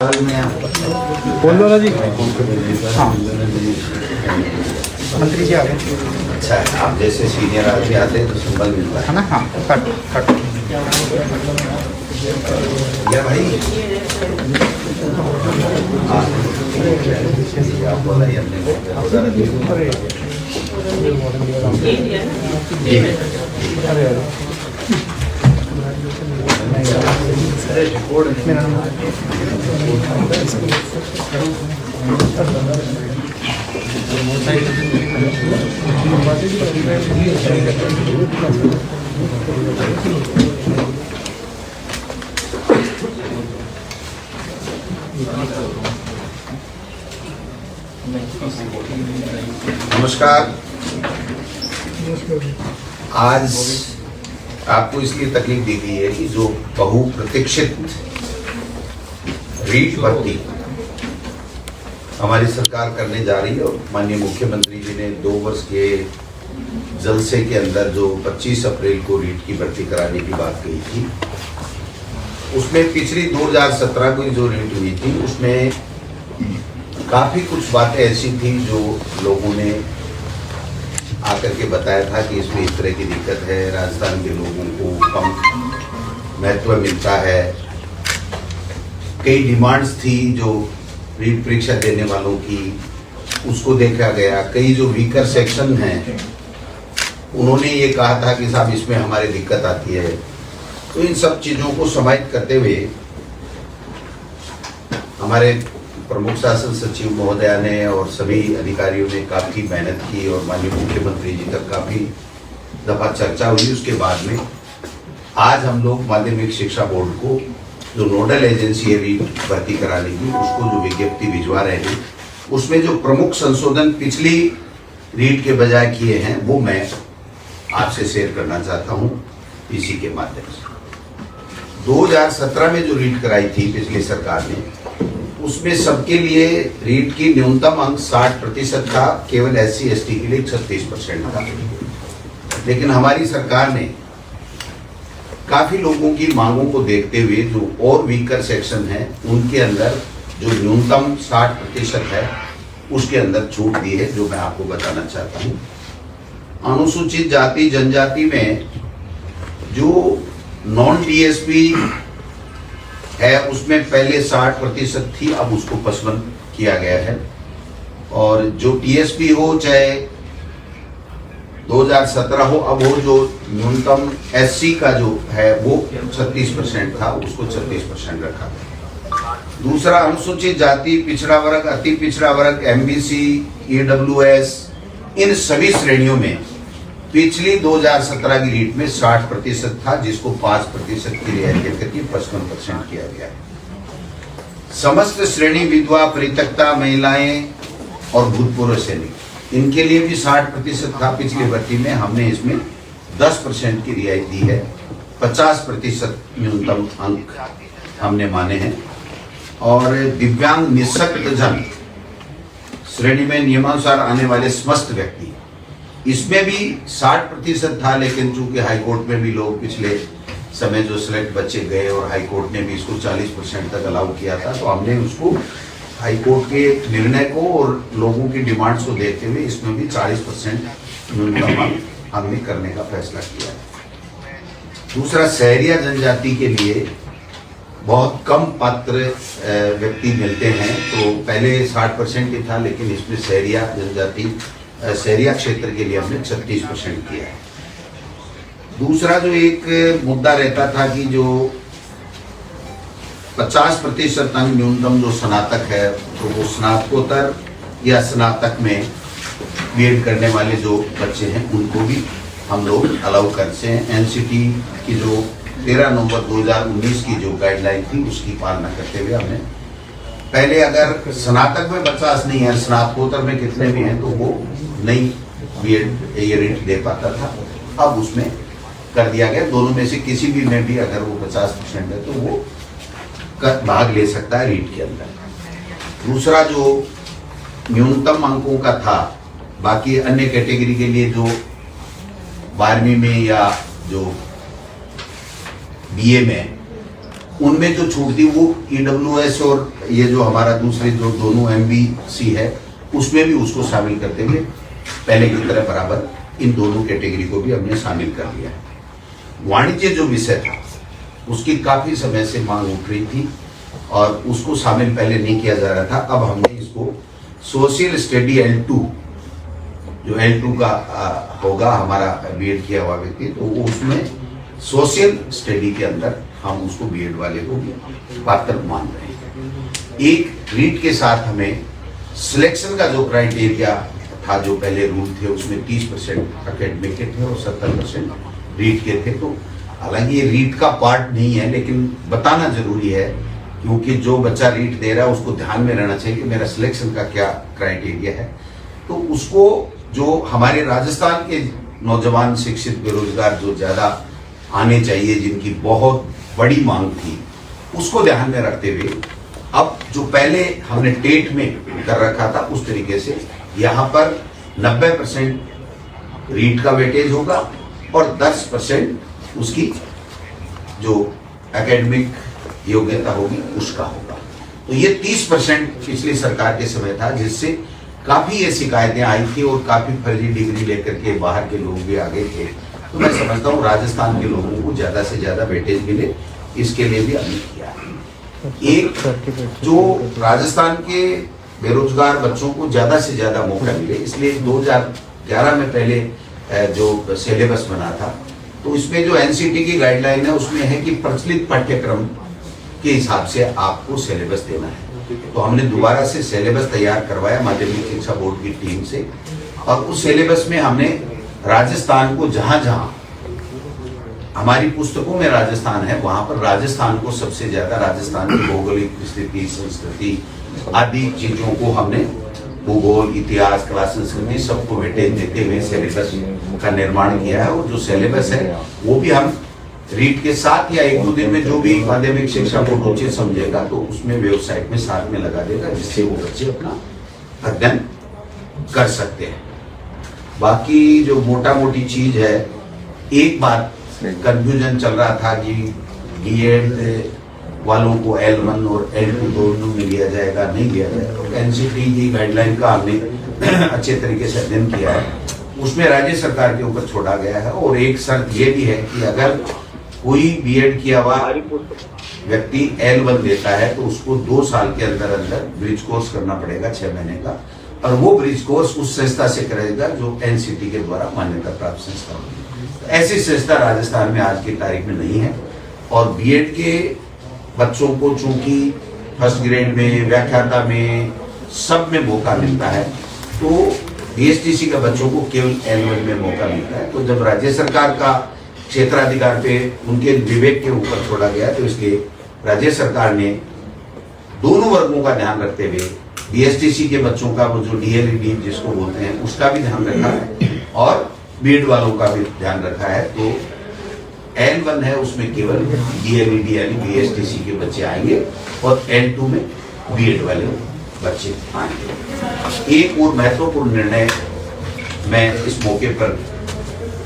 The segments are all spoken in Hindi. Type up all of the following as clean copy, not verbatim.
बोल दो ना जी। हाँ, मंत्री जी आ गए। अच्छा है, आप जैसे सीनियर आदमी आते हैं तो सिंबल मिलता है है ना। हाँ, कट कट। या भाई आप बोला ही हमने नमस्कार। आज आपको इसलिए तकलीफ दी गई है कि जो बहुप्रतीक्षित रीट भर्ती हमारी सरकार करने जा रही है और माननीय मुख्यमंत्री जी ने 2 वर्ष के जलसे के अंदर जो 25 अप्रैल को रीट की भर्ती कराने की बात कही थी, उसमें पिछली 2017 की जो रीट हुई थी उसमें काफ़ी कुछ बातें ऐसी थी जो लोगों ने आकर के बताया था कि इसमें इस तरह की दिक्कत है, राजस्थान के लोगों को कम महत्व मिलता है। कई डिमांड्स थी जो रीट परीक्षा देने वालों की, उसको देखा गया। कई जो वीकर सेक्शन हैं उन्होंने ये कहा था कि साहब इसमें हमारी दिक्कत आती है। तो इन सब चीज़ों को समाहित करते हुए हमारे प्रमुख शासन सचिव महोदया ने और सभी अधिकारियों ने काफ़ी मेहनत की और माननीय मुख्यमंत्री जी तक काफ़ी दफ़ा चर्चा हुई। उसके बाद में आज हम लोग माध्यमिक शिक्षा बोर्ड को जो नोडल एजेंसी है रीट भर्ती कराने की, उसको जो विज्ञप्ति भिजवा रहे हैं, उसमें जो प्रमुख संशोधन पिछली रीट के बजाय किए हैं वो मैं आपसे शेयर करना चाहता हूँ इसी के माध्यम से। 2017 में जो रीट कराई थी पिछली सरकार ने, उसमें सबके लिए रीट की न्यूनतम अंक 60% था, केवल SC ST के लिए 36% था। लेकिन हमारी सरकार ने काफी लोगों की मांगों को देखते हुए जो और वीकर सेक्शन है उनके अंदर जो न्यूनतम 60% है उसके अंदर छूट दी है, जो मैं आपको बताना चाहता हूँ। अनुसूचित जाति जनजाति में जो नॉन TSP है उसमें पहले 60% थी, अब उसको 55 किया गया है। और जो TSP हो चाहे 2017 हो, अब वो जो न्यूनतम SC का जो है वो 36% था, उसको 36% रखा गया। दूसरा, अनुसूचित जाति, पिछड़ा वर्ग, अति पिछड़ा वर्ग, MBC, EWS, इन सभी श्रेणियों में पिछली 2017 की रीट में 60% था, जिसको 5% की रियायत देकर के 55% किया गया है। समस्त श्रेणी विधवा, परित्यक्ता महिलाएं और भूतपूर्व सैनिक, इनके लिए भी 60% था पिछली भर्ती में। हमने इसमें 10% की रियायत दी है, 50% न्यूनतम अंक हमने माने हैं। और दिव्यांग निःशक्तजन श्रेणी में नियमानुसार आने वाले समस्त व्यक्ति, इसमें भी 60% था, लेकिन चूंकि हाईकोर्ट में भी लोग पिछले समय जो सिलेक्ट बच्चे गए और हाईकोर्ट ने भी इसको 40% तक अलाउ किया था, तो हमने उसको हाईकोर्ट के निर्णय को और लोगों की डिमांड्स को देखते हुए इसमें भी 40% न्यूनतम हमने करने का फैसला किया है। दूसरा, सहरिया जनजाति के लिए बहुत कम पात्र व्यक्ति मिलते हैं, तो पहले 60% ही था, लेकिन इसमें सहरिया जनजाति, सहरिया क्षेत्र के लिए हमने 36% किया है। दूसरा जो एक मुद्दा रहता था कि जो 50% अंक न्यूनतम जो स्नातक है, तो वो स्नातकोत्तर या स्नातक में बीएड करने वाले जो बच्चे हैं उनको भी हम लोग अलाउ करते हैं। NCT की जो 13 नवंबर 2019 की जो गाइडलाइन थी उसकी पालना करते हुए हमने पहले अगर स्नातक में 50 नहीं है, स्नातकोत्तर में कितने भी हैं, तो वो नई बीएड ये रीट दे पाता था, अब उसमें कर दिया गया। दोनों में से किसी भी में भी अगर वो 50% है तो वो भाग ले सकता है रीट के अंदर। दूसरा जो न्यूनतम अंकों का था, बाकी अन्य कैटेगरी के लिए जो 12वीं में या जो BA में उनमें जो छूट थी वो EWS और ये जो हमारा दूसरे जो दोनों MBC है उसमें भी उसको शामिल करते हुए पहले की तरह बराबर इन दोनों कैटेगरी को भी हमने शामिल कर लिया है। वाणिज्य जो विषय था उसकी काफी समय से मांग उठ रही थी और उसको शामिल पहले नहीं किया जा रहा था। अब हमने इसको सोशल स्टडी L2 जो L2 का होगा हमारा B.Ed किया हुआ व्यक्ति, तो वो उसमें सोशल स्टडी के अंदर हम उसको B.Ed वाले को भी पात्र मान रहे हैं। एक रीट के साथ हमें सिलेक्शन का जो क्राइटेरिया था, जो पहले रूल थे उसमें 30% अकेडमिक के थे और 70% रीट के थे। तो हालांकि ये रीट का पार्ट नहीं है, लेकिन बताना जरूरी है क्योंकि जो बच्चा रीट दे रहा है उसको ध्यान में रहना चाहिए कि मेरा सिलेक्शन का क्या क्राइटेरिया है। तो उसको जो हमारे राजस्थान के नौजवान शिक्षित बेरोजगार जो ज्यादा आने चाहिए, जिनकी बहुत बड़ी मांग थी, उसको ध्यान में रखते हुए अब जो पहले हमने टेट में कर रखा था उस तरीके से यहाँ पर 90% रीट का वेटेज होगा और 10% उसकी जो एकेडमिक योग्यता होगी उसका होगा। तो ये 30% पिछली सरकार के समय था, जिससे काफी ये शिकायतें आई थी और काफी फर्जी डिग्री लेकर के बाहर के लोग भी आ गए थे। तो मैं समझता हूँ राजस्थान के लोगों को ज्यादा से ज्यादा वेटेज मिले, इसके लिए भी हमने किया है। एक जो राजस्थान के बेरोजगार बच्चों को ज्यादा से ज्यादा मौका मिले, इसलिए 2011 में पहले जो सिलेबस बना था, तो इसमें जो NCT की गाइडलाइन है उसमें है कि प्रचलित पाठ्यक्रम के हिसाब से आपको सिलेबस देना है। तो हमने दोबारा से सिलेबस तैयार करवाया माध्यमिक शिक्षा बोर्ड की टीम से, और उस सिलेबस में हमने राजस्थान को जहां जहां हमारी पुस्तकों में राजस्थान है वहां पर राजस्थान को सबसे ज्यादा, राजस्थान की भौगोलिक स्थिति, संस्कृति आदि चीजों को हमने भूगोल, इतिहास, कला, संस्कृति सबको वेटेज देते हुए सिलेबस का निर्माण किया है। और जो सिलेबस है वो भी हम रीट के साथ या 1-2 दिन में जो भी माध्यमिक शिक्षा बोर्ड उचित समझेगा तो उसमें वेबसाइट में साथ में लगा देगा, जिससे वो बच्चे अपना अध्ययन कर सकते हैं। बाकी जो मोटा मोटी चीज है, एक बात कंफ्यूजन चल रहा था कि B.Ed वालों को L1 और L2 दोनों में लिया जाएगा, नहीं लिया जाएगा। तो NCT की गाइडलाइन का हमने अच्छे तरीके से अध्ययन किया है, उसमें राज्य सरकार के ऊपर छोड़ा गया है। और एक शर्त ये भी है कि अगर कोई B.Ed किया हुआ व्यक्ति L1 देता है तो उसको 2 साल के अंदर अंदर ब्रिज कोर्स करना पड़ेगा 6 महीने का, और वो ब्रिज कोर्स उस संस्था से करेगा जो NCT के द्वारा मान्यता प्राप्त संस्था होगी। ऐसी संस्था राजस्थान में आज की तारीख में नहीं है। और B.Ed के बच्चों को चूंकि फर्स्ट ग्रेड में, व्याख्याता में, सब में मौका मिलता है, तो BSTC के बच्चों को केवल L1 में मौका मिलता है। तो जब राज्य सरकार का क्षेत्राधिकार पे उनके विवेक के ऊपर छोड़ा गया, तो इसलिए राज्य सरकार ने दोनों वर्गों का ध्यान रखते हुए BSTC के बच्चों का वो जो DLED जिसको बोलते हैं उसका भी ध्यान रखा है और B.Ed वालों का भी ध्यान रखा है। तो L1 है उसमें केवल DLED यानी BSTC के बच्चे आएंगे और L2 में B.Ed वाले बच्चे आएंगे। एक और महत्वपूर्ण निर्णय मैं इस मौके पर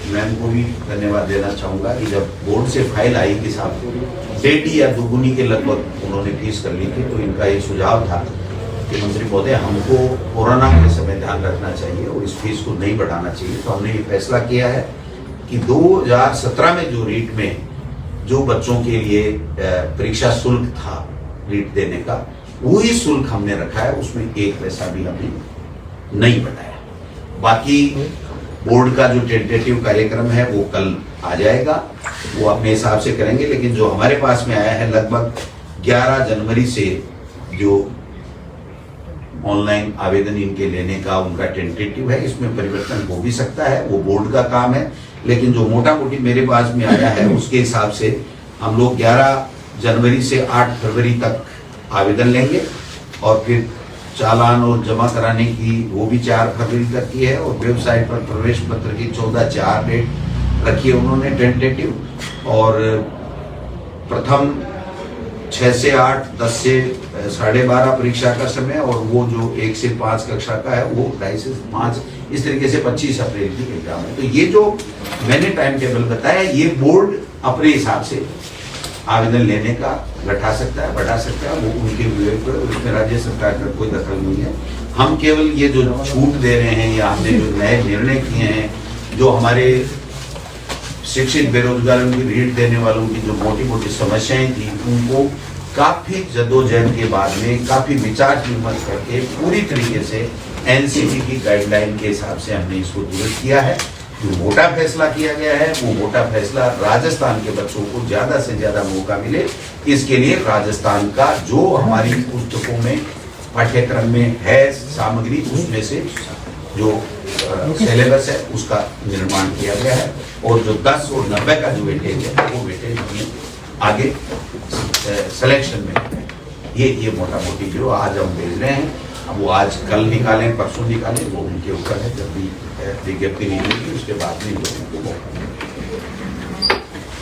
मैम को भी धन्यवाद देना चाहूंगा कि जब बोर्ड से फाइल आई कि साहब 1.5 या 2 के लगभग उन्होंने फीस कर ली थी, तो इनका ये सुझाव था कि मंत्री महोदय हमको कोरोना के समय ध्यान रखना चाहिए और इस फीस को नहीं बढ़ाना चाहिए। तो हमने ये फैसला किया है कि 2017 में जो रीट में जो बच्चों के लिए परीक्षा शुल्क था रीट देने का, वही शुल्क हमने रखा है, उसमें 1 पैसा भी हमने नहीं बढ़ाया। बाकी बोर्ड का जो टेंटेटिव कार्यक्रम है वो कल आ जाएगा, वो अपने हिसाब से करेंगे। लेकिन जो हमारे पास में आया है लगभग 11 जनवरी से जो ऑनलाइन आवेदन इनके लेने का उनका टेंटेटिव है, इसमें परिवर्तन हो भी सकता है, वो बोर्ड का काम है। लेकिन जो मोटा मोटी मेरे पास में आया है उसके हिसाब से हम लोग 11 जनवरी से 8 फरवरी तक आवेदन लेंगे और फिर चालान और जमा कराने की वो भी 4 फरवरी तक की है। और वेबसाइट पर प्रवेश पत्र की 14/4 डेट रखी है उन्होंने टेंटेटिव, और प्रथम 6 से 8, 10 से 12:30 परीक्षा का समय, और वो जो 1 से 5 कक्षा का है वो 2:30 से 5, इस तरीके से 25 अप्रैल की एग्जाम है। तो ये जो मैंने टाइम टेबल बताया, ये बोर्ड अपने हिसाब से आवेदन लेने का घटा सकता है, बढ़ा सकता है, वो उनके विवेक पर, उसमें राज्य सरकार का कोई दखल नहीं है। हम केवल ये जो छूट दे रहे हैं या हमने जो नए निर्णय किए हैं, जो हमारे शिक्षित बेरोजगारों की ऋण देने वालों की जो मोटी मोटी समस्याएं थी, उनको काफी जद्दोजहद के बाद में काफी विचार विमर्श करके पूरी तरीके से एनसीटी की गाइडलाइन के हिसाब से हमने इसको दुरुस्त किया है। जो मोटा फैसला किया गया है, वो मोटा फैसला राजस्थान के बच्चों को ज्यादा से ज्यादा मौका मिले, इसके लिए राजस्थान का जो हमारी पुस्तकों में पाठ्यक्रम में है सामग्री, उसमें से जो सिलेबस है उसका निर्माण किया गया है, और जो 10 और 90 का जो वेटेज है, वो वेटेज हमें आगे सिलेक्शन में ये मोटा मोटी जो आज हम भेज रहे हैं, अब वो आज कल निकालें परसों निकालें, वो उनके ऊपर है। जब भी विज्ञप्ति निकलेगी उसके बाद में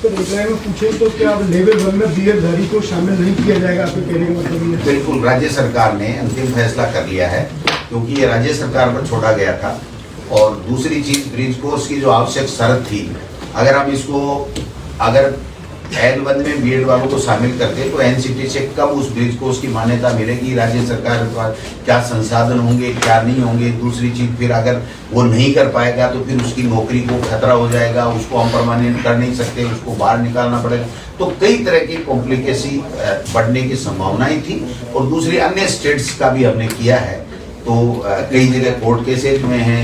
तो रिप्लाई में पूछे तो क्या अब लेवल 1 में बीएड को शामिल नहीं किया जाएगा, आपके कहने का मतलब ये? बिल्कुल, राज्य सरकार ने अंतिम फैसला कर लिया है, क्योंकि ये राज्य सरकार पर छोड़ा गया था। और दूसरी चीज, ब्रिज कोर्स की जो आवश्यक शर्त थी, अगर हम इसको अगर L1 में बीएड वालों को शामिल करते तो एनसीटी से कब उस ब्रिज कोर्स की मान्यता मिलेगी, राज्य सरकार के पास क्या संसाधन होंगे, क्या नहीं होंगे। दूसरी चीज, फिर अगर वो नहीं कर पाएगा तो फिर उसकी नौकरी को खतरा हो जाएगा, उसको हम परमानेंट कर नहीं सकते, उसको बाहर निकालना पड़ेगा। तो कई तरह की कॉम्प्लिकेसी बढ़ने की संभावनाएं थी। और दूसरी अन्य स्टेट्स का भी हमने किया है, तो कई जगह कोर्ट केसेज में है,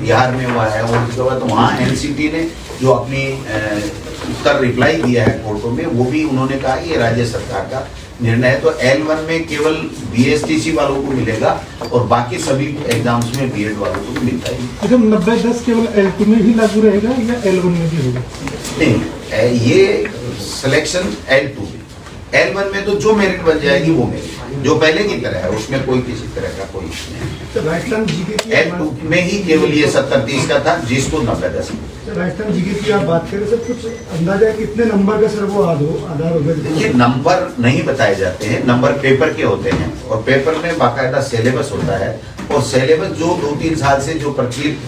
बिहार में हुआ है, और उसके बाद तो वहाँ एनसीटी ने जो अपनी उत्तर रिप्लाई दिया है कोर्टों में, वो भी उन्होंने कहा कि ये राज्य सरकार का निर्णय है। तो L1 में केवल बीएसटीसी वालों को मिलेगा और बाकी सभी एग्जाम्स में बीएड वालों को मिलता है। अच्छा, 90-10 केवल L2 में ही लागू रहेगा या L1 में भी होगा? नहीं, ये सिलेक्शन L2 में, L1 में तो जो मेरिट बन जाएगी वो मेरिट, जो पहले की तरह है, उसमें कोई किसी तरह का कोई नहीं। राजस्थान जीके की L2 में ही केवल ये 70-30 का था, जिसको 90-10। राजस्थान जीके की आप बात करें सर, कुछ अंदाजा है कितने नंबर का सर वो आधार होगा? देखिए, नंबर नहीं बताए जाते हैं, नंबर पेपर के होते हैं, और पेपर में बाकायदा सिलेबस होता है, और सिलेबस जो 2-3 साल से जो प्रचलित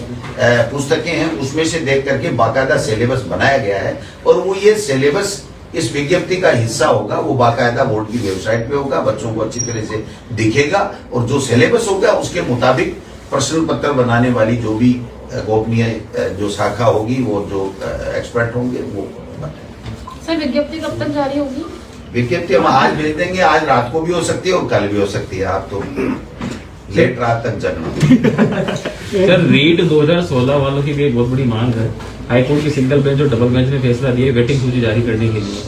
पुस्तकें हैं उसमें से देख करके बाकायदा सिलेबस बनाया गया है। और वो ये सिलेबस इस विज्ञप्ति का हिस्सा होगा, वो बाकायदा बोर्ड की वेबसाइट पे होगा, बच्चों को अच्छी तरह से दिखेगा, और जो सिलेबस होगा उसके मुताबिक प्रश्न पत्र बनाने वाली जो भी गोपनीय जो शाखा होगी, वो जो एक्सपर्ट होंगे वो बताएंगे। सर, विज्ञप्ति कब तक जारी होगी? विज्ञप्ति हम आज भेज देंगे, आज रात को भी हो सकती है और कल भी हो सकती है। आप तो लेट रात तक जगना। सर, रीट 2016 वालों की भी एक बहुत बड़ी मांग है, हाईकोर्ट की सिंगल बेंच और डबल बेंच ने फैसला दिया वेटिंग सूची जारी करने के लिए,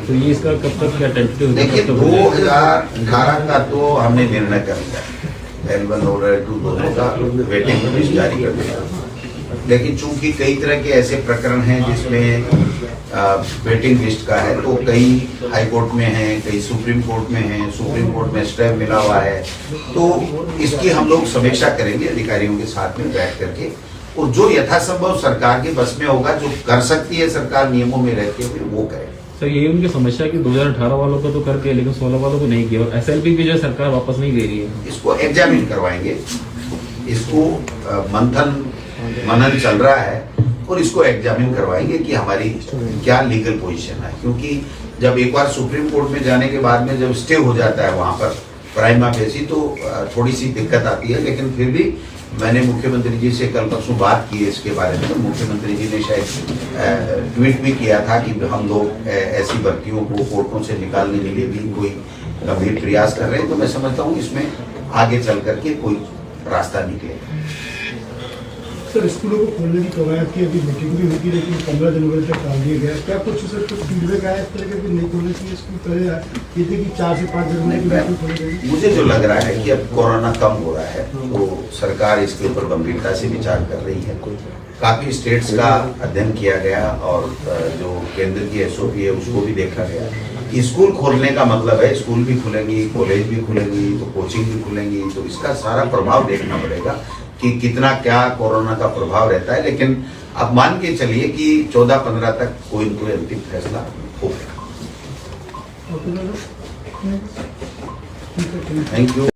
तो ये इसका कब तक क्या टेंटेटिव? देखिए, 2018 का तो हमने निर्णय कर लिया, L1 और L2 दोनों का वेटिंग लिस्ट जारी कर दिया। लेकिन चूंकि कई तरह के ऐसे प्रकरण हैं जिसमें वेटिंग लिस्ट का है, तो कई हाई कोर्ट में है, कई सुप्रीम कोर्ट में है, सुप्रीम कोर्ट में स्टे मिला हुआ है, तो इसकी हम लोग समीक्षा करेंगे अधिकारियों के साथ में बैठ करके, और जो यथासंभव सरकार के बस में होगा, जो कर सकती है सरकार नियमों में रहते हुए, वो करे। सर, यही उनकी समस्या कि 2018 वालों को तो करके लेकिन 16 वालों को नहीं किया, और SLP भी जो सरकार वापस नहीं दे रही है। इसको एग्जामिन करवाएंगे, इसको मनन चल रहा है, और इसको एग्जामिन करवाएंगे कि हमारी क्या लीगल पोजीशन है। क्योंकि जब एक बार सुप्रीम कोर्ट में जाने के बाद में जब स्टे हो जाता है वहां पर प्राइमा फेसी, तो थोड़ी सी दिक्कत आती है। लेकिन फिर भी मैंने मुख्यमंत्री जी से कल परसों बात की है इसके बारे में, तो मुख्यमंत्री जी ने शायद ट्वीट भी किया था कि हम लोग ऐसी भर्तियों को कोर्टों से निकालने के लिए भी कोई गंभीर प्रयास कर रहे हैं। तो मैं समझता हूँ इसमें आगे चल करके कोई रास्ता निकलेगा। सर, स्कूलों को खोलने की कवायद की अभी मीटिंग भी हुई थी, लेकिन 15 जनवरी तक टाल दिया गया। क्या कुछ सर कुछ फीडबैक आया इस तरह के नहीं खोलने की स्कूल? पहले ये थे कि 4 से 5 जनवरी की बिल्कुल खोले गए। मुझे जो लग रहा है कि अब कोरोना कम हो रहा है, तो सरकार इसके ऊपर गंभीरता से विचार कर रही है। काफी स्टेट्स का अध्ययन किया गया, और जो केंद्र की SOP है उसको भी देखा गया। स्कूल खोलने का मतलब है स्कूल भी खुलेंगी, कॉलेज भी खुलेंगी, तो कोचिंग भी खुलेंगी, तो इसका सारा प्रभाव देखना पड़ेगा कि कितना क्या कोरोना का प्रभाव रहता है। लेकिन अब मान के चलिए कि 14-15 तक कोई न कोई अंतिम फैसला होगा। Thank you.